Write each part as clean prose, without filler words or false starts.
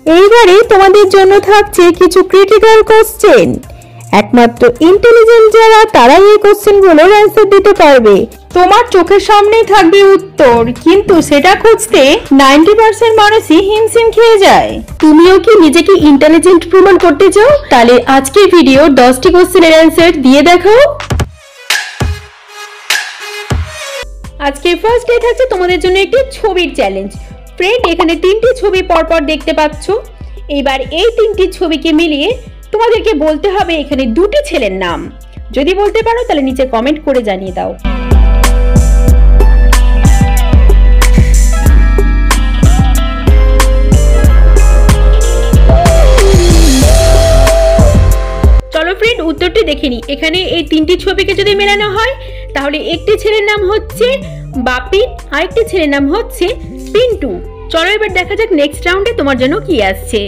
এইবারে তোমাদের জন্য থাকছে কিছু ক্রিটিক্যাল কোশ্চেন। একমাত্র ইন্টেলিজেন্ট যারা তারাই এই কোশ্চেনগুলোর অ্যান্সার দিতে পারবে। তোমার চোখের সামনেই থাকবে উত্তর, কিন্তু সেটা খুঁজতে 90% মানুষই হিমশিম খেয়ে যায়। তুমিও কি নিজেকে ইন্টেলিজেন্ট প্রমাণ করতে চাও? তাহলে আজকের ভিডিও 10টি কোশ্চেনের অ্যান্সার দিয়ে দেখাও। আজকে ফার্স্ট ডে থাকছে তোমাদের জন্য একটি ছবির চ্যালেঞ্জ। ফ্রেন্ড, এখানে 3টি ছবি পরপর দেখতে পাচ্ছ। এবার এই 3টি ছবিকে মিলিয়ে তোমাদেরকে বলতে হবে এখানে 2টি ছেলের নাম। যদি বলতে পারো তাহলে নিচে কমেন্ট করে জানিয়ে দাও। চলো ফ্রেন্ড, উত্তরটি দেখে নি। এখানে এই 3টি ছবিকে যদি মেলানো হয় তাহলে একটি ছেলের নাম হচ্ছে বাপিন, আরেকটি ছেলের নাম হচ্ছে পিন্টু। চলো এবার দেখা যাক নেক্সট রাউন্ডে তোমার জন্য কি আসছে।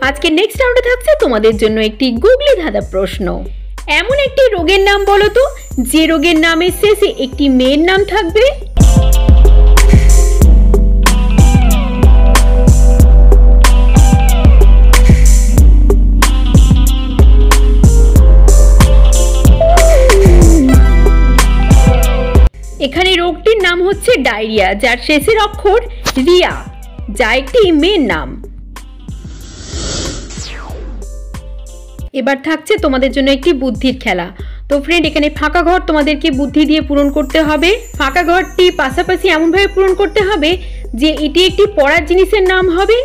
আজকে নেক্সট রাউন্ডে থাকছে তোমাদের জন্য একটি গুগলি ধাঁধা প্রশ্ন। এমন একটি রোগের নাম বলো তো যে রোগের নামের শেষে একটি মেয়ের নাম থাকবে। এখানে রোগটির নাম হচ্ছে ডায়রিয়া, যার শেষের অক্ষর রিয়া, যা একটি মেয়ের নাম। এবার থাকছে তোমাদের জন্য একটি বুদ্ধির খেলা। তো ফ্রেন্ড, এখানে ফাঁকা ঘর তোমাদেরকে বুদ্ধি দিয়ে পূরণ করতে হবে। ফাঁকা ঘরটি পাশাপাশি এমনভাবে পূরণ করতে হবে যে এটি একটি পড়ার জিনিসের নাম হবে,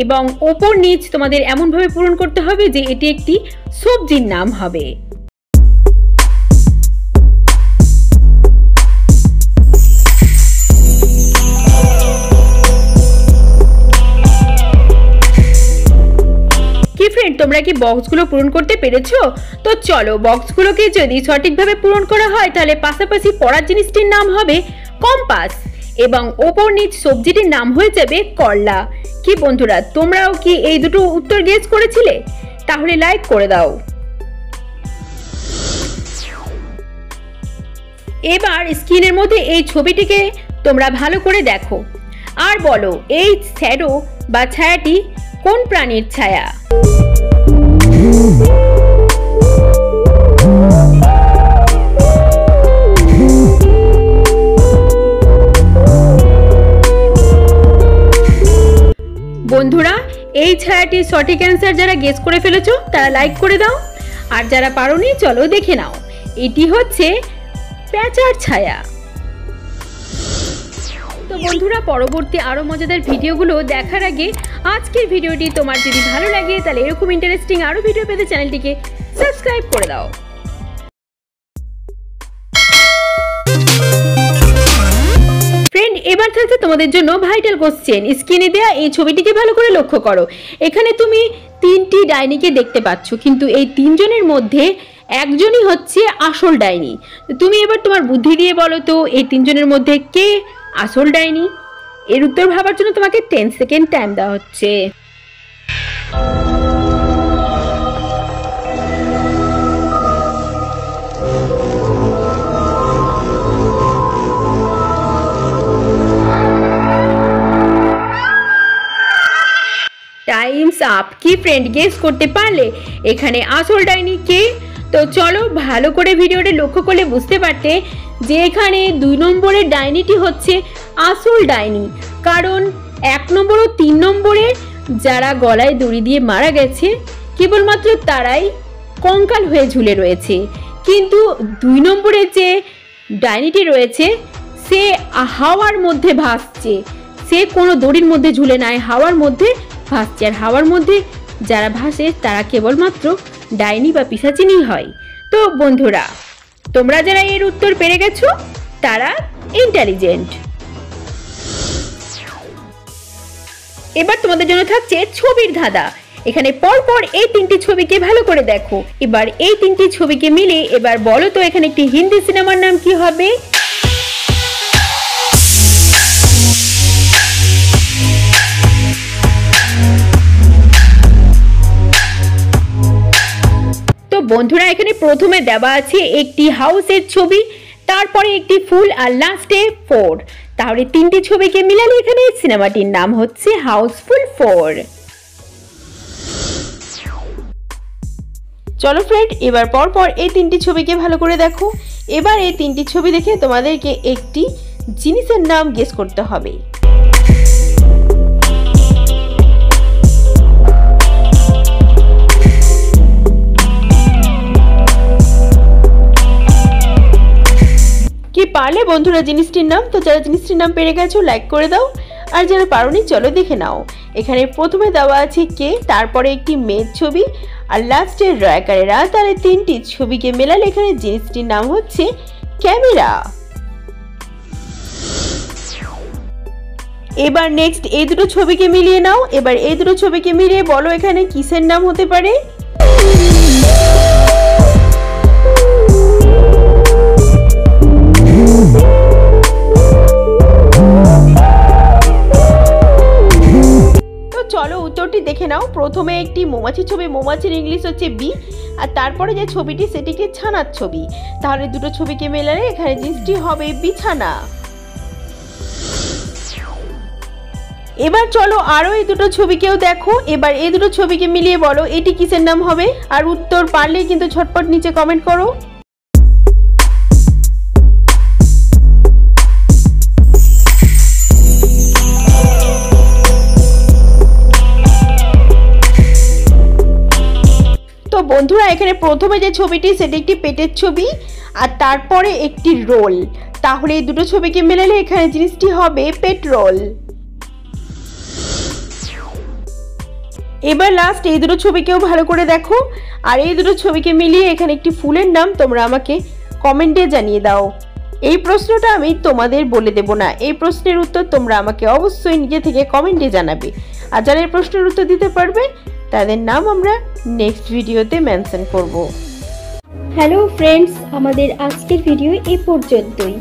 এবং ওপর নিচ তোমাদের এমনভাবে পূরণ করতে হবে যে এটি একটি সবজির নাম হবে। তোমরা কি বক্সগুলো পূরণ করতে পেরেছো? তো চলো, বক্সগুলোকে যদি সঠিকভাবে পূরণ করা হয় তাহলে পাশাপাশি পড়ার জিনিসটির নাম হবে কম্পাস, এবং ওপর নিচ সবজিটির নাম হয়ে যাবে করলা। কি বন্ধুরা, তোমরাও কি এই দুটো উত্তর গেস করেছিলে? তাহলে লাইক করে দাও। এবার স্ক্রিনের মধ্যে এই ছবিটিকে তোমরা ভালো করে দেখো আর বলো এই শ্যাডো বা ছায়াটি কোন প্রাণীর ছায়া। বন্ধুরা, এই ছায়াটির সঠিক অ্যান্সার যারা গেস করে ফেলেছো তারা লাইক করে দাও, আর যারা পারোনি চলো দেখে নাও। এটি হচ্ছে প্যাঁচার ছায়া। তো বন্ধুরা, পরবর্তী আরো মজাদার ভিডিওগুলো দেখার আগে আজকের ভিডিওটি তোমার যদি ভালো লাগে তাহলে এরকম ইন্টারেস্টিং আরো ভিডিও পেতে চ্যানেলটিকে সাবস্ক্রাইব করে দাও। ফ্রেন্ড, এবার থাকছে তোমাদের জন্য ভাইটাল কোশ্চেন। স্ক্রিনে দেয়া এই ছবিটিকে ভালো করে লক্ষ্য করো। এখানে তুমি 3টি ডাইনিকে দেখতে পাচ্ছ, কিন্তু এই 3 জনের মধ্যে একজনই হচ্ছে আসল ডাইনি। তুমি এবার তোমার বুদ্ধি দিয়ে বলো তো এই 3 জনের মধ্যে কে আসল ডাইনি। এর উত্তর ভাবার জন্য তোমাকে 10 সেকেন্ড টাইম দেওয়া হচ্ছে। Times up. কি ফ্রেন্ড, গেস করতে পারলে এখানে আসল ডাইনি কে? তো চলো, ভালো করে ভিডিওটা লক্ষ্য করলে বুঝতে পারতে যে এখানে 2 নম্বরের ডাইনিটি হচ্ছে আসল ডাইনি, কারণ 1 নম্বর ও 3 নম্বরে যারা গলায় দড়ি দিয়ে মারা গেছে কেবলমাত্র তারাই কঙ্কাল হয়ে ঝুলে রয়েছে, কিন্তু 2 নম্বরে যে ডাইনিটি রয়েছে সে হাওয়ার মধ্যে ভাসছে। সে কোনো দড়ির মধ্যে ঝুলে নাই, হাওয়ার মধ্যে ভাসছে। আর হাওয়ার মধ্যে যারা ভাসে তারা কেবলমাত্র ডাইনি বা পিশাচিনি হয়। তো বন্ধুরা, তোমরা যারা এর উত্তর পেরে গেছো তারা ইন্টেলিজেন্ট। এবার তোমাদের জন্য থাকছে ছবির ধাঁধা। এখানে পরপর এই 3টি ছবিকে ভালো করে দেখো। এবার এই 3টি ছবিকে মিলে এবার বলো তো এখানে একটি হিন্দি সিনেমার নাম কি হবে। তো বন্ধুরা, এখানে প্রথমে দেওয়া আছে একটি হাউসের ছবি, তারপরে একটি ফুল, আর লাস্টে 4। তাহলে তিনটি ছবিকে মিলালে এখানে সিনেমাটির নাম হচ্ছে হাউসফুল 4। চলো ফ্রেন্ড, এবার পর এই তিনটি ছবিকে ভালো করে দেখো। এবার এই তিনটি ছবি দেখে তোমাদেরকে একটি জিনিসের নাম গেস করতে হবে। কি পারলে বন্ধুরা জিনিসটির নাম? তো যারা জিনিসটির নাম পেরে গেছো লাইক করে দাও, আর যারা পারোনি চলো দেখে নাও। এখানে প্রথমে দেওয়া আছে কে, তারপরে একটি মেয়ের ছবি, আর লাস্টের রয়কারেরা। তাহলে তিনটি ছবিকে মেলালে এখানে জিনিসটির নাম হচ্ছে ক্যামেরা। এবার নেক্সট এই দুটো ছবিকে মিলিয়ে নাও। এবার এই দুটো ছবিকে মিলিয়ে বলো এখানে কিসের নাম হতে পারে। চলো উত্তরটি দেখে নাও। প্রথমে একটি মৌমাছি ছবি, মৌমাছির ইংলিশ হচ্ছে বি, আর তারপরে যে ছবিটি সেটিকে ছানার ছবি। তাহলে দুটো ছবিকে মেলালে এখানে জিনিসটি হবে বিছানা। এবার চলো আরো এই দুটো ছবিকেও দেখো। এবার এই দুটো ছবিকে মিলিয়ে বলো এটি কিসের নাম হবে। আর উত্তর পারলে কিন্তু ঝটপট নিচে কমেন্ট করো। তো বন্ধুরা এখানে প্রথমে যে ছবিটি সেটি একটি পেটের ছবি, আর তারপরে একটি রোল। তাহলে এই দুটো ছবিকে মেলালে এখানে জিনিসটি হবে পেট্রোল। এবার লাস্ট এই দুটো ছবিকেও ভালো করে দেখো, আর এই দুটো ছবিকে মিলিয়ে এখানে একটি ফুলের নাম তোমরা আমাকে কমেন্টে জানিয়ে দাও। এই প্রশ্নটা আমি তোমাদের বলে দেব না, এই প্রশ্নের উত্তর তোমরা আমাকে অবশ্যই নিজে থেকে কমেন্টে জানাবে। আর যারা এই প্রশ্নের উত্তর দিতে পারবে তাদের নাম আমরা নেক্সট ভিডিওতে মেনশন করব। হ্যালো ফ্রেন্ডস, আমাদের আজকের ভিডিও এই পর্যন্তই।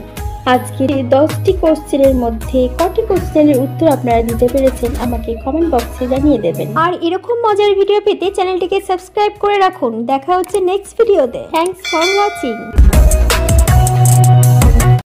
আজকের 10টি কোশ্চেনের মধ্যে কটি কোশ্চেনের উত্তর আপনারা দিতে পেরেছেন আমাকে কমেন্ট বক্সে জানিয়ে দেবেন। আর এরকম মজার ভিডিও পেতে চ্যানেলটিকে সাবস্ক্রাইব করে রাখুন। দেখা হচ্ছে নেক্সট ভিডিওতে। Thanks for watching.